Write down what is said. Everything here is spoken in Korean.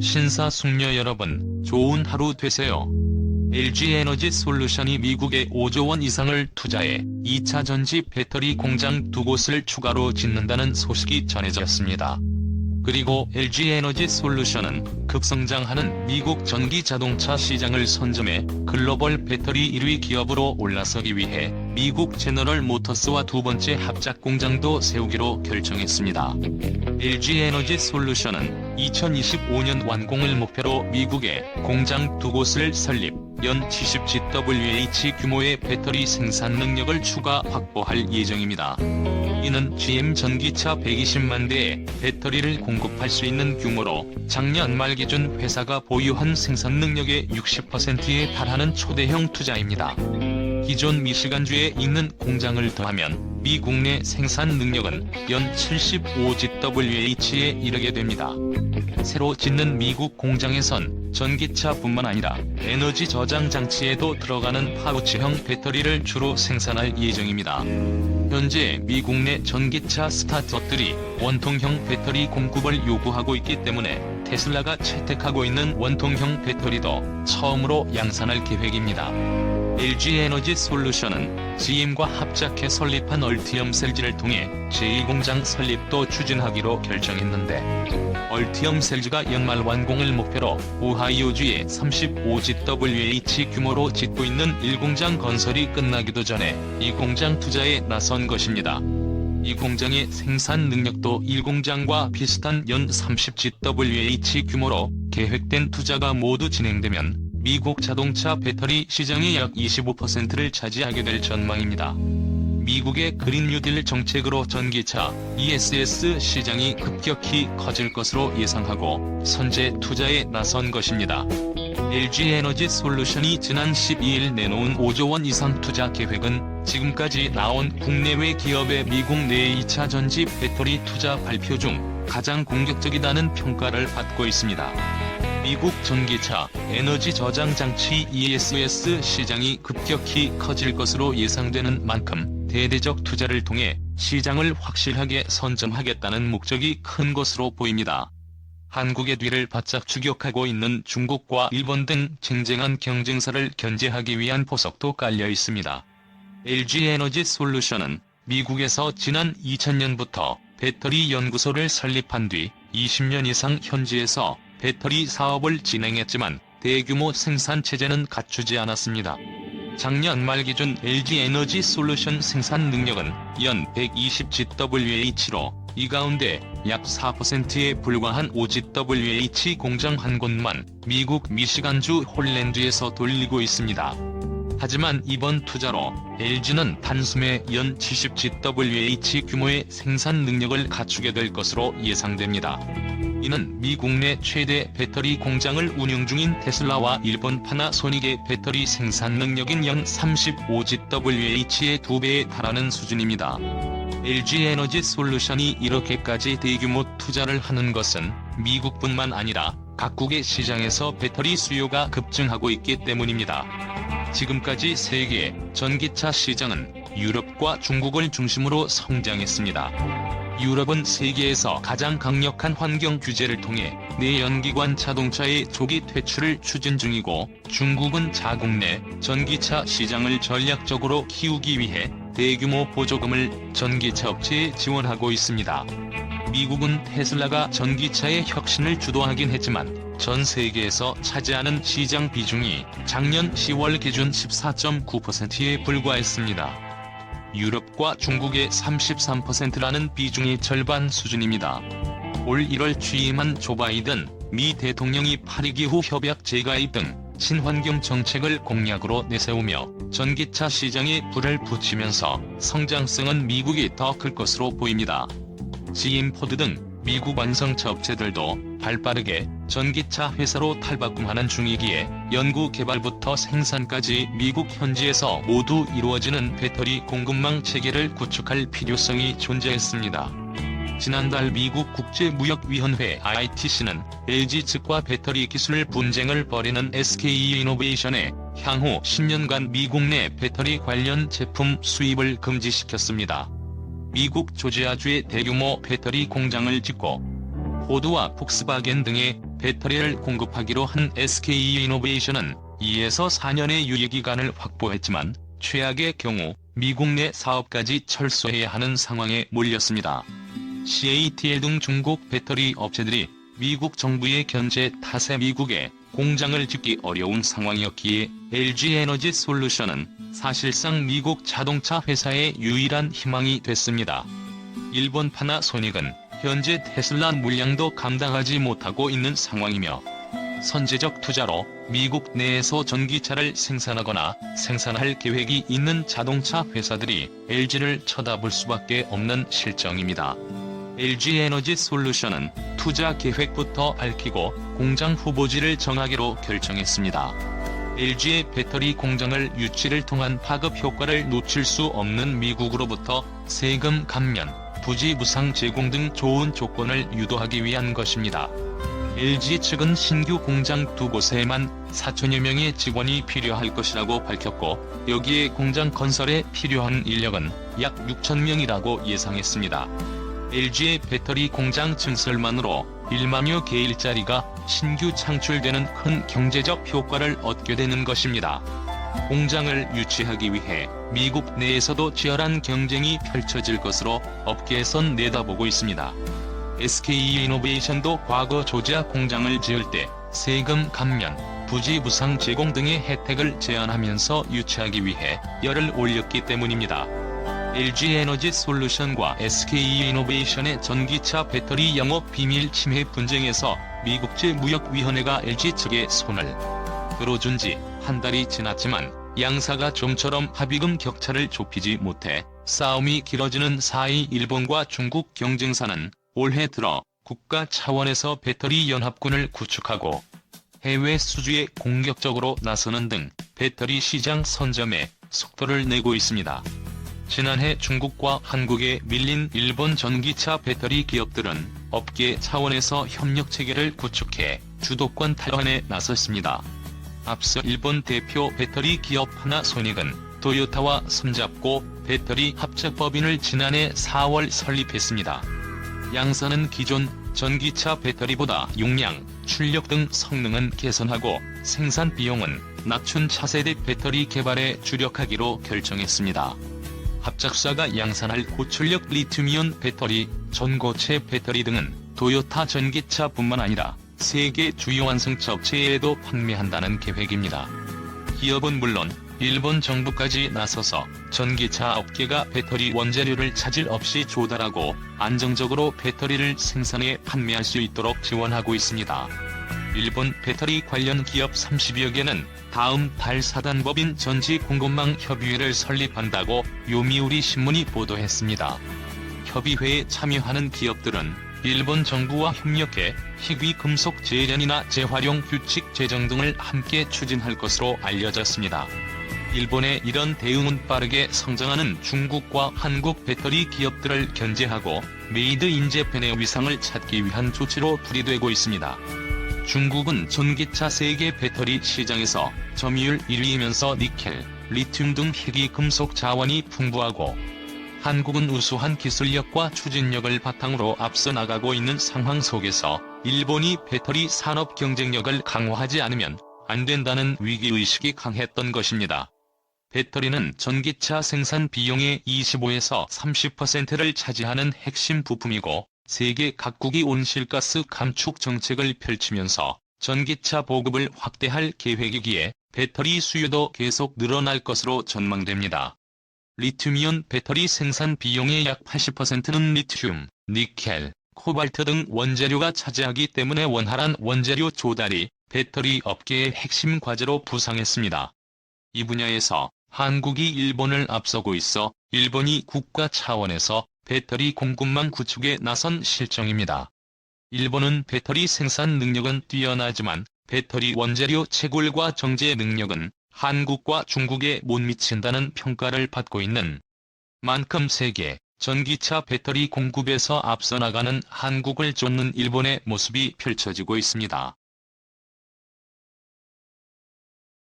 신사숙녀 여러분, 좋은 하루 되세요. LG에너지솔루션이 미국에 5조 원 이상을 투자해 2차 전지 배터리 공장 2곳을 추가로 짓는다는 소식이 전해졌습니다. 그리고 LG에너지솔루션은 급성장하는 미국 전기자동차 시장을 선점해 글로벌 배터리 1위 기업으로 올라서기 위해 미국 제너럴 모터스와 두 번째 합작 공장도 세우기로 결정했습니다. LG에너지솔루션은 2025년 완공을 목표로 미국에 공장 2곳을 설립, 연 70GWh 규모의 배터리 생산 능력을 추가 확보할 예정입니다. 이는 GM 전기차 120만 대의 배터리를 공급할 수 있는 규모로 작년 말 기준 회사가 보유한 생산 능력의 60%에 달하는 초대형 투자입니다. 기존 미시간주에 있는 공장을 더하면 미국 내 생산 능력은 연 75GWh에 이르게 됩니다. 새로 짓는 미국 공장에선 전기차뿐만 아니라 에너지 저장 장치에도 들어가는 파우치형 배터리를 주로 생산할 예정입니다. 현재 미국 내 전기차 스타트업들이 원통형 배터리 공급을 요구하고 있기 때문에 테슬라가 채택하고 있는 원통형 배터리도 처음으로 양산할 계획입니다. LG에너지솔루션은 GM과 합작해 설립한 얼티엄 셀즈를 통해 제2공장 설립도 추진하기로 결정했는데, 얼티엄 셀즈가 연말 완공을 목표로 오하이오주에 35GWh 규모로 짓고 있는 1공장 건설이 끝나기도 전에 이 공장 투자에 나선 것입니다. 이 공장의 생산 능력도 1공장과 비슷한 연 30GWh 규모로 계획된 투자가 모두 진행되면 미국 자동차 배터리 시장의 약 25%를 차지하게 될 전망입니다. 미국의 그린 뉴딜 정책으로 전기차 ESS 시장이 급격히 커질 것으로 예상하고 선제 투자에 나선 것입니다. LG에너지솔루션이 지난 12일 내놓은 5조 원 이상 투자 계획은 지금까지 나온 국내외 기업의 미국 내 2차 전지 배터리 투자 발표 중 가장 공격적이다는 평가를 받고 있습니다. 미국 전기차 에너지 저장 장치 ESS 시장이 급격히 커질 것으로 예상되는 만큼 대대적 투자를 통해 시장을 확실하게 선점하겠다는 목적이 큰 것으로 보입니다. 한국의 뒤를 바짝 추격하고 있는 중국과 일본 등 쟁쟁한 경쟁사를 견제하기 위한 포석도 깔려 있습니다. LG에너지솔루션은 미국에서 지난 2000년부터 배터리 연구소를 설립한 뒤 20년 이상 현지에서 배터리 사업을 진행했지만 대규모 생산 체제는 갖추지 않았습니다. 작년 말 기준 LG에너지솔루션 생산 능력은 연 120GWh로 이 가운데 약 4%에 불과한 5GWh 공장 한 곳만 미국 미시간주 홀랜드에서 돌리고 있습니다. 하지만 이번 투자로 LG는 단숨에 연 70GWh 규모의 생산 능력을 갖추게 될 것으로 예상됩니다. 이는 미국 내 최대 배터리 공장을 운영 중인 테슬라와 일본 파나소닉의 배터리 생산 능력인 연 35GWh의 2배에 달하는 수준입니다. LG에너지솔루션이 이렇게까지 대규모 투자를 하는 것은 미국뿐만 아니라 각국의 시장에서 배터리 수요가 급증하고 있기 때문입니다. 지금까지 세계 전기차 시장은 유럽과 중국을 중심으로 성장했습니다. 유럽은 세계에서 가장 강력한 환경 규제를 통해 내연기관 자동차의 조기 퇴출을 추진 중이고, 중국은 자국 내 전기차 시장을 전략적으로 키우기 위해 대규모 보조금을 전기차 업체에 지원하고 있습니다. 미국은 테슬라가 전기차의 혁신을 주도하긴 했지만 전 세계에서 차지하는 시장 비중이 작년 10월 기준 14.9%에 불과했습니다. 유럽과 중국의 33%라는 비중이 절반 수준입니다. 올 1월 취임한 조 바이든 미 대통령이 파리기후 협약 재가입 등 친환경 정책을 공약으로 내세우며 전기차 시장에 불을 붙이면서 성장성은 미국이 더 클 것으로 보입니다. GM, 포드 등 미국 완성차 업체들도 발빠르게 전기차 회사로 탈바꿈하는 중이기에 연구 개발부터 생산까지 미국 현지에서 모두 이루어지는 배터리 공급망 체계를 구축할 필요성이 존재했습니다. 지난달 미국 국제무역위원회 ITC는 LG 측과 배터리 기술 분쟁을 벌이는 SK이노베이션에 향후 10년간 미국 내 배터리 관련 제품 수입을 금지시켰습니다. 미국 조지아주에 대규모 배터리 공장을 짓고 포드와 폭스바겐 등의 배터리를 공급하기로 한 SK이노베이션은 2에서 4년의 유예기간을 확보했지만 최악의 경우 미국 내 사업까지 철수해야 하는 상황에 몰렸습니다. CATL 등 중국 배터리 업체들이 미국 정부의 견제 탓에 미국에 공장을 짓기 어려운 상황이었기에 LG에너지솔루션은 사실상 미국 자동차 회사의 유일한 희망이 됐습니다. 일본 파나소닉은 현재 테슬라 물량도 감당하지 못하고 있는 상황이며 선제적 투자로 미국 내에서 전기차를 생산하거나 생산할 계획이 있는 자동차 회사들이 LG를 쳐다볼 수밖에 없는 실정입니다. LG에너지솔루션은 투자 계획부터 밝히고 공장 후보지를 정하기로 결정했습니다. LG의 배터리 공장을 유치를 통한 파급 효과를 놓칠 수 없는 미국으로부터 세금 감면, 부지 무상 제공 등 좋은 조건을 유도하기 위한 것입니다. LG 측은 신규 공장 2곳에만 4천여 명의 직원이 필요할 것이라고 밝혔고, 여기에 공장 건설에 필요한 인력은 약 6,000명이라고 예상했습니다. LG의 배터리 공장 증설만으로 1만여 개 일자리가 신규 창출되는 큰 경제적 효과를 얻게 되는 것입니다. 공장을 유치하기 위해 미국 내에서도 치열한 경쟁이 펼쳐질 것으로 업계에선 내다보고 있습니다. SK이노베이션도 과거 조지아 공장을 지을 때 세금 감면, 부지 무상 제공 등의 혜택을 제안하면서 유치하기 위해 열을 올렸기 때문입니다. LG에너지솔루션과 SK이노베이션의 전기차 배터리 영업 비밀 침해 분쟁에서 미국제무역위원회가 LG 측에 손을 들어준 지 한 달이 지났지만 양사가 좀처럼 합의금 격차를 좁히지 못해 싸움이 길어지는 사이 일본과 중국 경쟁사는 올해 들어 국가 차원에서 배터리 연합군을 구축하고 해외 수주에 공격적으로 나서는 등 배터리 시장 선점에 속도를 내고 있습니다. 지난해 중국과 한국에 밀린 일본 전기차 배터리 기업들은 업계 차원에서 협력 체계를 구축해 주도권 탈환에 나섰습니다. 앞서 일본 대표 배터리 기업 파나소닉은 토요타와 손잡고 배터리 합작법인을 지난해 4월 설립했습니다. 양사는 기존 전기차 배터리보다 용량, 출력 등 성능은 개선하고 생산 비용은 낮춘 차세대 배터리 개발에 주력하기로 결정했습니다. 합작사가 양산할 고출력 리튬이온 배터리, 전고체 배터리 등은 토요타 전기차뿐만 아니라 세계 주요 완성차 업체에도 판매한다는 계획입니다. 기업은 물론 일본 정부까지 나서서 전기차 업계가 배터리 원재료를 차질 없이 조달하고 안정적으로 배터리를 생산해 판매할 수 있도록 지원하고 있습니다. 일본 배터리 관련 기업 30여 개는 다음 달 사단법인 전지공급망 협의회를 설립한다고 요미우리 신문이 보도했습니다. 협의회에 참여하는 기업들은 일본 정부와 협력해 희귀 금속 재련이나 재활용 규칙 제정 등을 함께 추진할 것으로 알려졌습니다. 일본의 이런 대응은 빠르게 성장하는 중국과 한국 배터리 기업들을 견제하고 메이드 인 재팬의 위상을 찾기 위한 조치로 풀이되고 있습니다. 중국은 전기차 세계 배터리 시장에서 점유율 1위이면서 니켈, 리튬 등 희귀 금속 자원이 풍부하고, 한국은 우수한 기술력과 추진력을 바탕으로 앞서 나가고 있는 상황 속에서 일본이 배터리 산업 경쟁력을 강화하지 않으면 안 된다는 위기의식이 강했던 것입니다. 배터리는 전기차 생산 비용의 25에서 30%를 차지하는 핵심 부품이고, 세계 각국이 온실가스 감축 정책을 펼치면서 전기차 보급을 확대할 계획이기에 배터리 수요도 계속 늘어날 것으로 전망됩니다. 리튬이온 배터리 생산 비용의 약 80%는 리튬, 니켈, 코발트 등 원재료가 차지하기 때문에 원활한 원재료 조달이 배터리 업계의 핵심 과제로 부상했습니다. 이 분야에서 한국이 일본을 앞서고 있어 일본이 국가 차원에서 배터리 공급망 구축에 나선 실정입니다. 일본은 배터리 생산 능력은 뛰어나지만 배터리 원재료 채굴과 정제 능력은 한국과 중국에 못 미친다는 평가를 받고 있는 만큼 세계 전기차 배터리 공급에서 앞서 나가는 한국을 쫓는 일본의 모습이 펼쳐지고 있습니다.